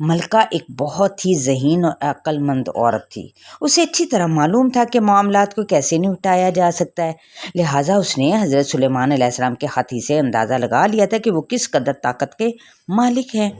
ملکہ ایک بہت ہی ذہین اور عقل مند عورت تھی۔ اسے اچھی طرح معلوم تھا کہ معاملات کو کیسے نپٹایا جا سکتا ہے، لہٰذا اس نے حضرت سلیمان علیہ السلام کے ہاتھی سے اندازہ لگا لیا تھا کہ وہ کس قدر طاقت کے مالک ہیں۔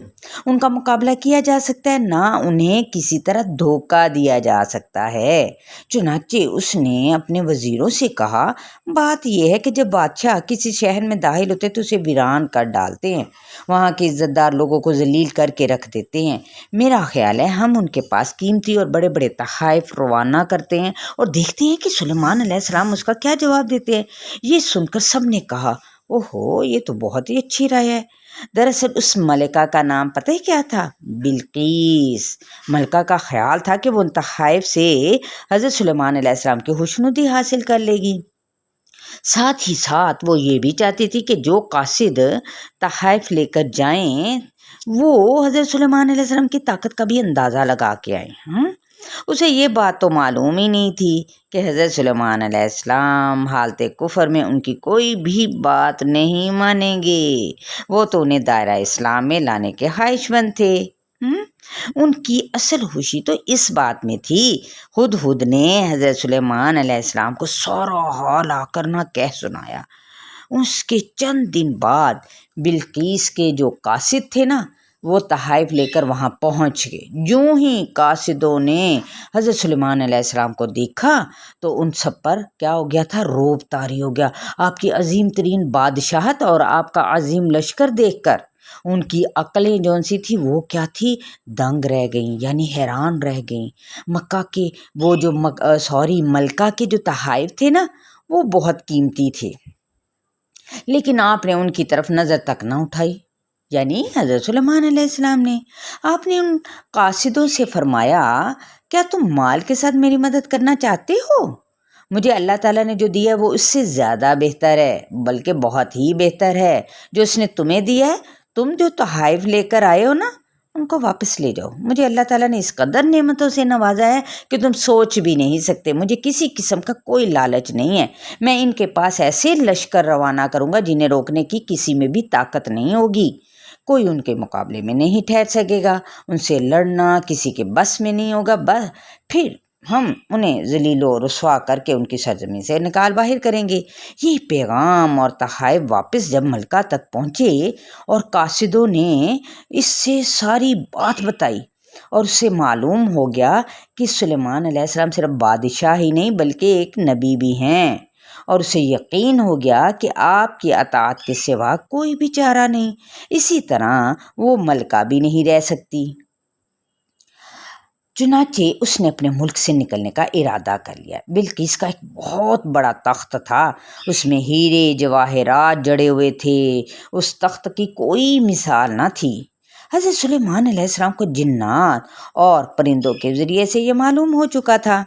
ان کا مقابلہ کیا جا سکتا ہے، نہ انہیں کسی طرح دھوکہ دیا جا سکتا ہے۔ چنانچہ اس نے اپنے وزیروں سے کہا، بات یہ ہے کہ جب بادشاہ کسی شہر میں داخل ہوتے تو اسے ویران کر ڈالتے ہیں، وہاں کے عزت دار لوگوں کو ذلیل کر کے رکھ دیتے ہیں۔ میرا خیال ہے ہم ان کے پاس قیمتی اور بڑے بڑے تحائف روانہ کرتے ہیں اور دیکھتے ہیں کہ سلیمان علیہ السلام اس کا کیا جواب دیتے ہیں۔ یہ سن کر سب نے کہا، اوہو، یہ تو بہت ہی اچھی رائے ہے۔ دراصل اس ملکہ کا نام پتہ ہی کیا تھا؟ بلقیس۔ ملکہ کا خیال تھا کہ وہ ان تحائف سے حضرت سلیمان علیہ السلام کی خوشنودی حاصل کر لے گی۔ ساتھ ہی ساتھ وہ یہ بھی چاہتی تھی کہ جو قاصد تحائف لے کر جائیں وہ حضرت سلیمان علیہ السلام کی طاقت کا بھی اندازہ لگا کے آئیں۔ اسے یہ بات تو معلوم ہی نہیں تھی کہ حضرت سلیمان علیہ السلام حالت کفر میں ان کی کوئی بھی بات نہیں مانیں گے، وہ تو انہیں دائرہ اسلام میں لانے کے خواہش مند تھے۔ ان کی اصل خوشی تو اس بات میں تھی، ہدہد نے حضرت سلیمان علیہ السلام کو سارا حال آ کر نہ کہہ سنایا۔ اس کے چند دن بعد بلقیس کے جو قاصد تھے نا، وہ تحائف لے کر وہاں پہنچ گئے۔ جوں ہی قاصدوں نے حضرت سلیمان علیہ السلام کو دیکھا تو ان سب پر کیا ہو گیا تھا؟ روب طاری ہو گیا۔ آپ کی عظیم ترین بادشاہت اور آپ کا عظیم لشکر دیکھ کر ان کی عقلیں جون سی تھی وہ کیا تھی؟ دنگ رہ گئیں، یعنی حیران رہ گئیں۔ مکہ کے وہ جو ملکہ کے جو تحائف تھے نا، وہ بہت قیمتی تھے، لیکن آپ نے ان کی طرف نظر تک نہ اٹھائی، یعنی حضرت سلیمان علیہ السلام نے۔ آپ نے ان قاصدوں سے فرمایا، کیا تم مال کے ساتھ میری مدد کرنا چاہتے ہو؟ مجھے اللہ تعالیٰ نے جو دیا ہے وہ اس سے زیادہ بہتر ہے، بلکہ بہت ہی بہتر ہے جو اس نے تمہیں دیا ہے۔ تم جو تحائف لے کر آئے ہو نا، ان کو واپس لے جاؤ۔ مجھے اللہ تعالیٰ نے اس قدر نعمتوں سے نوازا ہے کہ تم سوچ بھی نہیں سکتے۔ مجھے کسی قسم کا کوئی لالچ نہیں ہے۔ میں ان کے پاس ایسے لشکر روانہ کروں گا جنہیں روکنے کی کسی میں بھی طاقت نہیں ہوگی، کوئی ان کے مقابلے میں نہیں ٹھہر سکے گا، ان سے لڑنا کسی کے بس میں نہیں ہوگا۔ بس پھر ہم انہیں ذلیل و رسوا کر کے ان کی سرزمین سے نکال باہر کریں گے۔ یہ پیغام اور تحائف واپس جب ملکہ تک پہنچے اور قاصدوں نے اس سے ساری بات بتائی اور اس سے معلوم ہو گیا کہ سلیمان علیہ السلام صرف بادشاہ ہی نہیں بلکہ ایک نبی بھی ہیں، اور اسے یقین ہو گیا کہ آپ کی اطاعت کے سوا کوئی بھی چارہ نہیں، اسی طرح وہ ملکہ بھی نہیں رہ سکتی۔ چنانچہ اس نے اپنے ملک سے نکلنے کا ارادہ کر لیا۔ بلقیس کا ایک بہت بڑا تخت تھا، اس میں ہیرے جواہرات جڑے ہوئے تھے، اس تخت کی کوئی مثال نہ تھی۔ حضرت سلیمان علیہ السلام کو جنات اور پرندوں کے ذریعے سے یہ معلوم ہو چکا تھا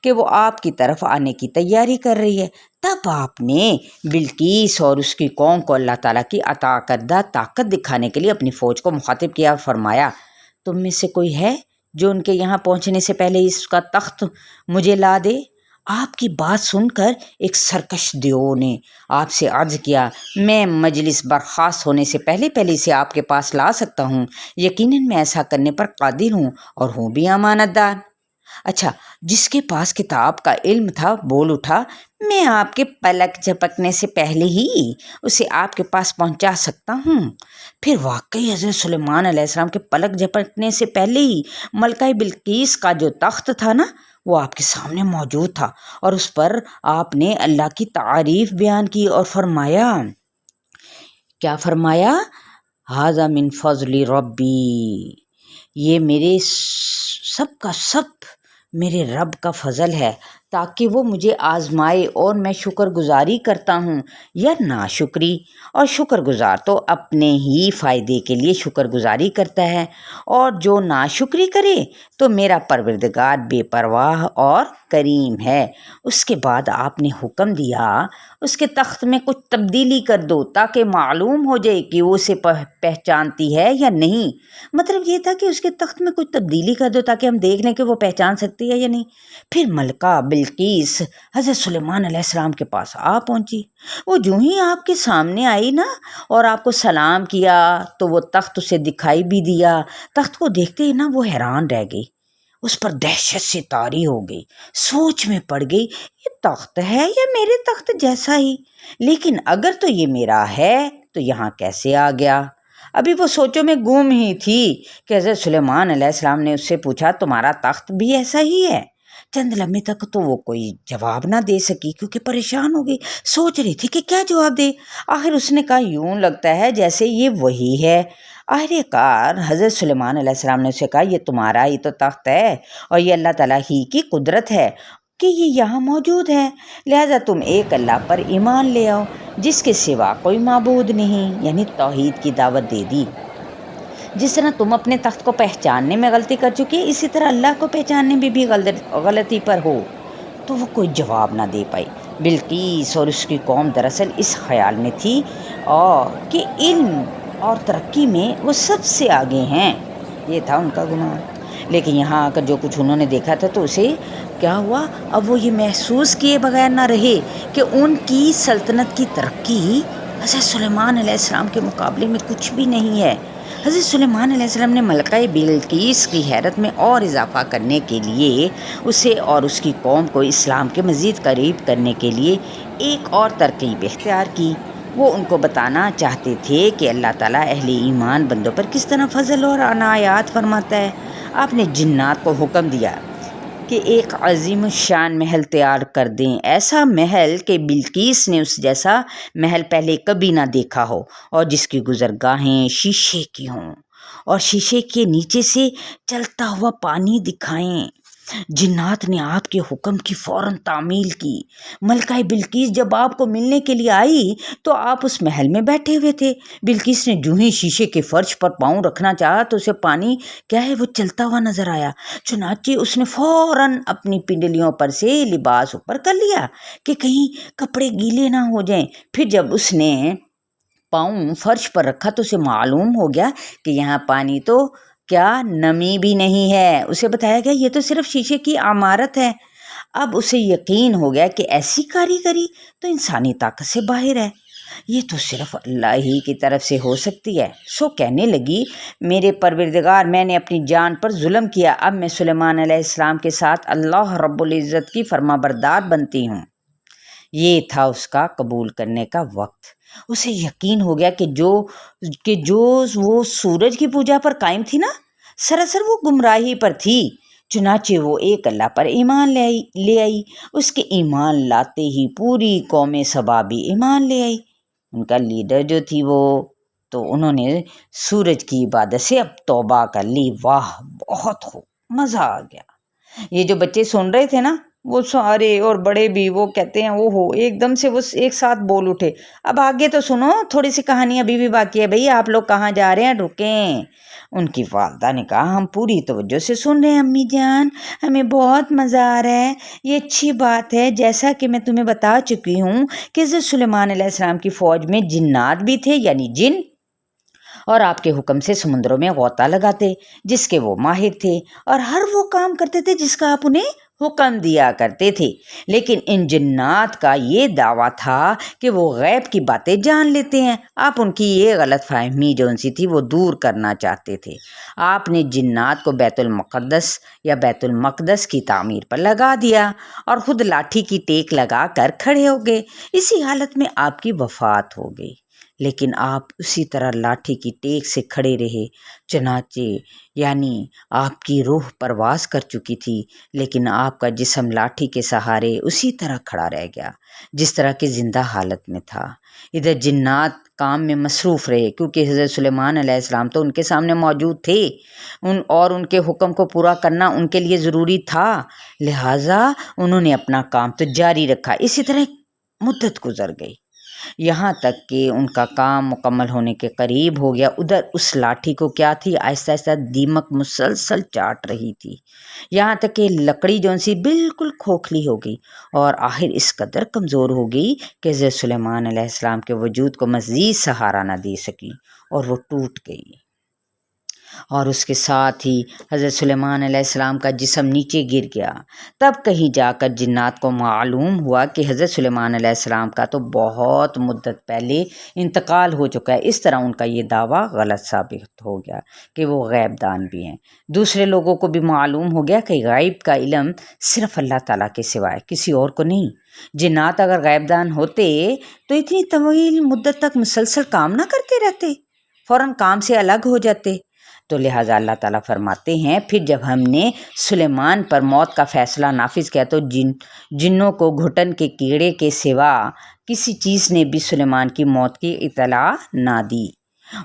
کہ وہ آپ کی طرف آنے کی تیاری کر رہی ہے۔ تب آپ نے بلقیس اور اس کی قوم کو اللہ تعالیٰ کی عطا کردہ طاقت دکھانے کے لیے اپنی فوج کو مخاطب کیا، فرمایا، تم میں سے کوئی ہے جو ان کے یہاں پہنچنے سے پہلے اس کا تخت مجھے لا دے؟ آپ کی بات سن کر ایک سرکش دیو نے آپ سے عرض کیا، میں مجلس برخاست ہونے سے پہلے اسے آپ کے پاس لا سکتا ہوں، یقیناً میں ایسا کرنے پر قادر ہوں اور ہوں بھی امانت دار۔ اچھا، جس کے پاس کتاب کا علم تھا بول اٹھا، میں آپ کے پلک جھپکنے سے پہلے ہی اسے آپ کے پاس پہنچا سکتا ہوں۔ پھر واقعی حضرت سلیمان علیہ السلام کے پلک جھپکنے سے پہلے ہی ملکہ بلقیس کا جو تخت تھا نا، وہ آپ کے سامنے موجود تھا، اور اس پر آپ نے اللہ کی تعریف بیان کی اور فرمایا، کیا فرمایا؟ ھذا من فضل ربی، یہ میرے سب کا سب میرے رب کا فضل ہے تاکہ وہ مجھے آزمائے اور میں شکر گزاری کرتا ہوں یا ناشکری، اور شکر گزار تو اپنے ہی فائدے کے لیے شکر گزاری کرتا ہے، اور جو ناشکری کرے تو میرا پروردگار بے پرواہ اور کریم ہے۔ اس کے بعد آپ نے حکم دیا، اس کے تخت میں کچھ تبدیلی کر دو تاکہ معلوم ہو جائے کہ وہ اسے پہچانتی ہے یا نہیں۔ مطلب یہ تھا کہ اس کے تخت میں کچھ تبدیلی کر دو تاکہ ہم دیکھ لیں کہ وہ پہچان سکتی ہے یا نہیں۔ پھر ملکہ بلقیس حضرت سلیمان علیہ السلام کے پاس آ پہنچی۔ وہ جو ہی آپ کے سامنے آئی نا اور آپ کو سلام کیا تو وہ تخت اسے دکھائی بھی دیا۔ تخت کو دیکھتے ہی نا وہ حیران رہ گئی، اس پر دہشت سے طاری ہو گئی، سوچ میں پڑ گئی یہ تخت ہے یا میرے تخت جیسا ہی، لیکن اگر تو یہ میرا ہے تو یہاں کیسے آ گیا؟ ابھی وہ سوچوں میں گم ہی تھی کہ حضرت سلیمان علیہ السلام نے اس سے پوچھا تمہارا تخت بھی ایسا ہی ہے؟ چند لمحے تک تو وہ کوئی جواب نہ دے سکی کیونکہ پریشان ہو گئی، سوچ رہی تھی کہ کیا جواب دے۔ آخر اس نے کہا یوں لگتا ہے جیسے یہ وہی ہے۔ آخر کار حضرت سلیمان علیہ السلام نے اسے کہا یہ تمہارا ہی تو تخت ہے اور یہ اللہ تعالیٰ ہی کی قدرت ہے کہ یہ یہاں موجود ہے، لہذا تم ایک اللہ پر ایمان لے آؤ جس کے سوا کوئی معبود نہیں، یعنی توحید کی دعوت دے دی۔ جس طرح تم اپنے تخت کو پہچاننے میں غلطی کر چکی اسی طرح اللہ کو پہچاننے میں بھی غلطی پر ہو۔ تو وہ کوئی جواب نہ دے پائی۔ بلقیس اور اس کی قوم دراصل اس خیال میں تھی کہ علم اور ترقی میں وہ سب سے آگے ہیں، یہ تھا ان کا گمان۔ لیکن یہاں آ کر جو کچھ انہوں نے دیکھا تھا تو اسے کیا ہوا، اب وہ یہ محسوس کیے بغیر نہ رہے کہ ان کی سلطنت کی ترقی حضرت سلیمان علیہ السلام کے مقابلے میں کچھ بھی نہیں ہے۔ حضرت سلیمان علیہ السلام نے ملکہ بلقیس کی حیرت میں اور اضافہ کرنے کے لیے اسے اور اس کی قوم کو اسلام کے مزید قریب کرنے کے لیے ایک اور ترکیب اختیار کی۔ وہ ان کو بتانا چاہتے تھے کہ اللہ تعالیٰ اہل ایمان بندوں پر کس طرح فضل اور عنایات فرماتا ہے۔ آپ نے جنات کو حکم دیا کہ ایک عظیم الشان محل تیار کر دیں، ایسا محل کہ بلقیس نے اس جیسا محل پہلے کبھی نہ دیکھا ہو اور جس کی گزرگاہیں شیشے کی ہوں اور شیشے کے نیچے سے چلتا ہوا پانی دکھائیں۔ جنات نے آپ کے حکم کی فوراً تعمیل کی۔ ملکہ بلقیس جب آپ کو ملنے کے لیے آئی تو آپ اس محل میں بیٹھے ہوئے تھے۔ بلقیس نے جو ہی شیشے کے فرش پر پاؤں رکھنا چاہا تو اسے پانی کیا ہے وہ چلتا ہوا نظر آیا۔ چنانچہ اس نے فوراً اپنی پنڈلیوں پر سے لباس اوپر کر لیا کہ کہیں کپڑے گیلے نہ ہو جائیں۔ پھر جب اس نے پاؤں فرش پر رکھا تو اسے معلوم ہو گیا کہ یہاں پانی تو کیا نمی بھی نہیں ہے۔ اسے بتایا گیا یہ تو صرف شیشے کی عمارت ہے۔ اب اسے یقین ہو گیا کہ ایسی کاریگری تو انسانی طاقت سے باہر ہے، یہ تو صرف اللہ ہی کی طرف سے ہو سکتی ہے۔ سو کہنے لگی میرے پروردگار، میں نے اپنی جان پر ظلم کیا، اب میں سلیمان علیہ السلام کے ساتھ اللہ رب العزت کی فرما بردار بنتی ہوں۔ یہ تھا اس کا قبول کرنے کا وقت۔ اسے یقین ہو گیا کہ جو وہ سورج کی پوجا پر قائم تھی نا، سراسر وہ گمراہی پر تھی۔ چنانچہ وہ ایک اللہ پر ایمان لے آئی۔ اس کے ایمان لاتے ہی پوری قوم سبا بھی ایمان لے آئی۔ ان کا لیڈر جو تھی وہ تو انہوں نے سورج کی عبادت سے اب توبہ کر لی۔ واہ بہت خوب، مزہ آ گیا۔ یہ جو بچے سن رہے تھے نا وہ سارے اور بڑے بھی وہ کہتے ہیں اوہو، ایک دم سے وہ ایک ساتھ بول اٹھے۔ اب آگے تو سنو، تھوڑی سی کہانی ابھی بھی باقی ہے بھئی، آپ لوگ کہاں جا رہے ہیں، رکیں۔ ان کی والدہ نے کہا ہم پوری توجہ سے سن رہے ہیں امی جان، ہمیں بہت مزہ آ رہا ہے، یہ اچھی بات ہے۔ جیسا کہ میں تمہیں بتا چکی ہوں کہ حضرت سلیمان علیہ السلام کی فوج میں جنات بھی تھے، یعنی جن، اور آپ کے حکم سے سمندروں میں غوطہ لگاتے جس کے وہ ماہر تھے اور ہر وہ کام کرتے تھے جس کا آپ انہیں حکم دیا کرتے تھے۔ لیکن ان جنات کا یہ دعویٰ تھا کہ وہ غیب کی باتیں جان لیتے ہیں۔ آپ ان کی یہ غلط فہمی جو ان سی تھی وہ دور کرنا چاہتے تھے۔ آپ نے جنات کو بیت المقدس کی تعمیر پر لگا دیا اور خود لاٹھی کی ٹیک لگا کر کھڑے ہو گئے۔ اسی حالت میں آپ کی وفات ہو گئی، لیکن آپ اسی طرح لاٹھی کی ٹیک سے کھڑے رہے۔ چنانچہ یعنی آپ کی روح پرواز کر چکی تھی، لیکن آپ کا جسم لاٹھی کے سہارے اسی طرح کھڑا رہ گیا جس طرح کہ زندہ حالت میں تھا۔ ادھر جنات کام میں مصروف رہے کیونکہ حضرت سلیمان علیہ السلام تو ان کے سامنے موجود تھے اور ان کے حکم کو پورا کرنا ان کے لیے ضروری تھا، لہٰذا انہوں نے اپنا کام تو جاری رکھا۔ اسی طرح مدت گزر گئی، یہاں تک کہ ان کا کام مکمل ہونے کے قریب ہو گیا۔ ادھر اس لاٹھی کو کیا تھی، آہستہ آہستہ دیمک مسلسل چاٹ رہی تھی، یہاں تک کہ لکڑی جون سی بالکل کھوکھلی ہو گئی اور آخر اس قدر کمزور ہو گئی کہ حضرت سلیمان علیہ السلام کے وجود کو مزید سہارا نہ دے سکی اور وہ ٹوٹ گئی۔ اور اس کے ساتھ ہی حضرت سلیمان علیہ السلام کا جسم نیچے گر گیا۔ تب کہیں جا کر جنات کو معلوم ہوا کہ حضرت سلیمان علیہ السلام کا تو بہت مدت پہلے انتقال ہو چکا ہے۔ اس طرح ان کا یہ دعویٰ غلط ثابت ہو گیا کہ وہ غیب دان بھی ہیں۔ دوسرے لوگوں کو بھی معلوم ہو گیا کہ غیب کا علم صرف اللہ تعالیٰ کے سوائے کسی اور کو نہیں۔ جنات اگر غیب دان ہوتے تو اتنی طویل مدت تک مسلسل کام نہ کرتے رہتے، فوراً کام سے الگ ہو جاتے۔ تو لہٰذا اللہ تعالیٰ فرماتے ہیں پھر جب ہم نے سلیمان پر موت کا فیصلہ نافذ کیا تو جنوں کو گھٹن کے کیڑے کے سوا کسی چیز نے بھی سلیمان کی موت کی اطلاع نہ دی،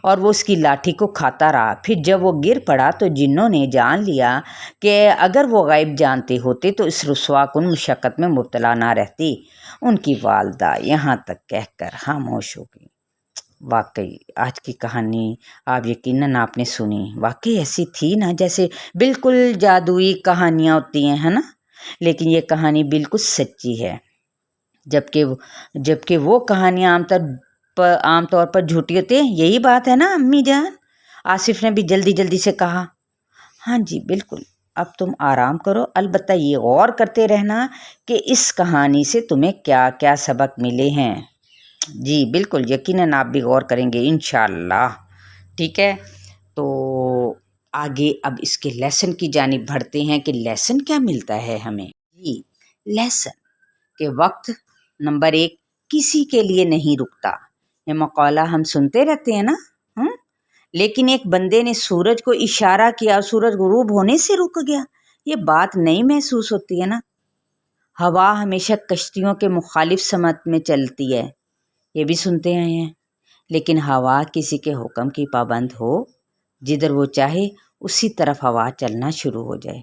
اور وہ اس کی لاٹھی کو کھاتا رہا۔ پھر جب وہ گر پڑا تو جنوں نے جان لیا کہ اگر وہ غیب جانتے ہوتے تو اس رسوا کن مشقت میں مبتلا نہ رہتی۔ ان کی والدہ یہاں تک کہہ کر خاموش ہو گئی۔ واقعی آج کی کہانی آپ یقیناً آپ نے سنی، واقعی ایسی تھی نا جیسے بالکل جادوئی کہانیاں ہوتی ہیں، ہے نا، لیکن یہ کہانی بالکل سچی ہے، جبکہ وہ کہانیاں عام طور پر جھوٹی ہوتی ہیں۔ یہی بات ہے نا امی جان؟ آصف نے بھی جلدی سے کہا۔ ہاں جی بالکل، اب تم آرام کرو، البتہ یہ غور کرتے رہنا کہ اس کہانی سے تمہیں کیا کیا سبق ملے ہیں۔ جی بالکل، یقیناً آپ بھی غور کریں گے انشاءاللہ۔ ٹھیک ہے، تو آگے اب اس کے لیسن کی جانب بڑھتے ہیں کہ لیسن کیا ملتا ہے ہمیں۔ جی لیسن کہ وقت نمبر 1 کسی کے لیے نہیں رکتا۔ یہ مقولہ ہم سنتے رہتے ہیں نا، لیکن ایک بندے نے سورج کو اشارہ کیا اور سورج غروب ہونے سے رک گیا، یہ بات نہیں محسوس ہوتی ہے نا۔ ہوا ہمیشہ کشتیوں کے مخالف سمت میں چلتی ہے، یہ بھی سنتے آئے ہیں، لیکن ہوا کسی کے حکم کی پابند ہو، جدھر وہ چاہے اسی طرف ہوا چلنا شروع ہو جائے۔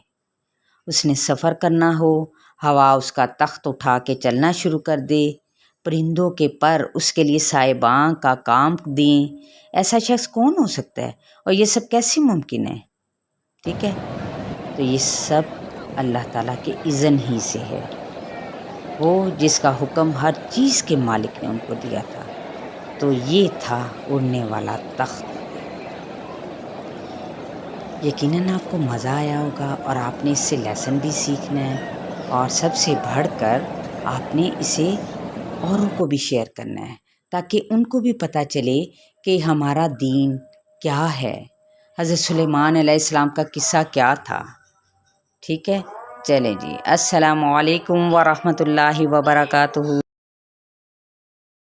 اس نے سفر کرنا ہو، ہوا اس کا تخت اٹھا کے چلنا شروع کر دے، پرندوں کے پر اس کے لیے سائباں کا کام دیں، ایسا شخص کون ہو سکتا ہے؟ اور یہ سب کیسے ممکن ہے؟ ٹھیک ہے، تو یہ سب اللہ تعالیٰ کے اذن ہی سے ہے، وہ جس کا حکم ہر چیز کے مالک نے ان کو دیا تھا۔ تو یہ تھا اڑنے والا تخت۔ یقیناً آپ کو مزہ آیا ہوگا اور آپ نے اس سے لیسن بھی سیکھنا ہے، اور سب سے بڑھ کر آپ نے اسے اوروں کو بھی شیئر کرنا ہے تاکہ ان کو بھی پتہ چلے کہ ہمارا دین کیا ہے، حضرت سلیمان علیہ السلام کا قصہ کیا تھا۔ ٹھیک ہے، چلیں جی، السلام علیکم ورحمۃ اللہ وبرکاتہ۔